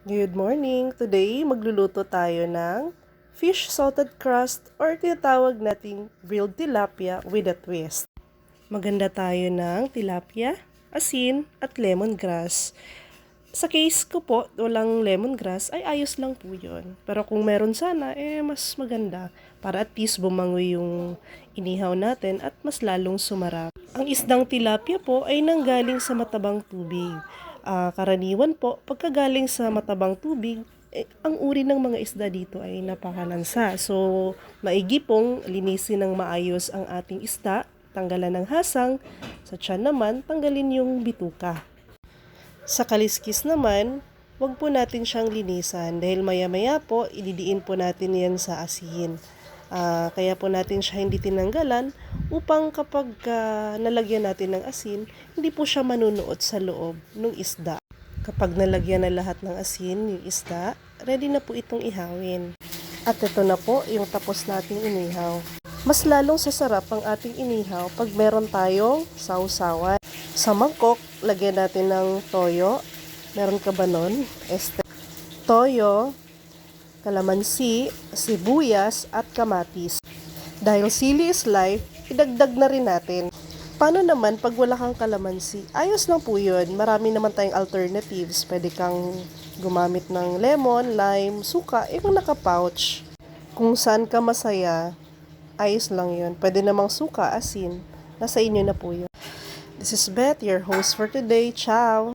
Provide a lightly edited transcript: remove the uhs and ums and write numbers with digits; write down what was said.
Good morning! Today, magluluto tayo ng fish salted crust or tinatawag nating grilled tilapia with a twist. Maganda tayo ng tilapia, asin, at lemongrass. Sa case ko po, walang lemongrass, ay ayos lang po yun. Pero kung meron sana, mas maganda para at least bumangoy yung inihaw natin at mas lalong sumarap. Ang isdang tilapia po ay nanggaling sa matabang tubig. Karaniwan po, pagkagaling sa matabang tubig, ang uri ng mga isda dito ay napakalansa. So, maigi pong linisin ng maayos ang ating isda, tanggalan ng hasang, sa tiyan naman, tanggalin yung bituka. Sa kaliskis naman, wag po natin siyang linisan dahil maya-maya po, ididiin po natin yan sa asin. Kaya po natin siya hindi tinanggalan upang kapag nalagyan natin ng asin, hindi po siya manunuot sa loob ng isda. Kapag nalagyan na lahat ng asin yung isda, ready na po itong ihawin. At ito na po yung tapos nating inihaw. Mas lalong sasarap ang ating inihaw pag meron tayong sausawan. Sa mangkok, lagyan natin ng toyo. Meron ka ba nun? Toyo, kalamansi, sibuyas, at kamatis. Dahil sili is life, idagdag na rin natin. Paano naman pag wala kang kalamansi? Ayos lang po yun. Marami naman tayong alternatives. Pwede kang gumamit ng lemon, lime, suka, kung naka-pouch. Kung saan ka masaya, ayos lang yun. Pwede namang suka, asin. Nasa inyo na po yun. This is Beth, your host for today. Ciao!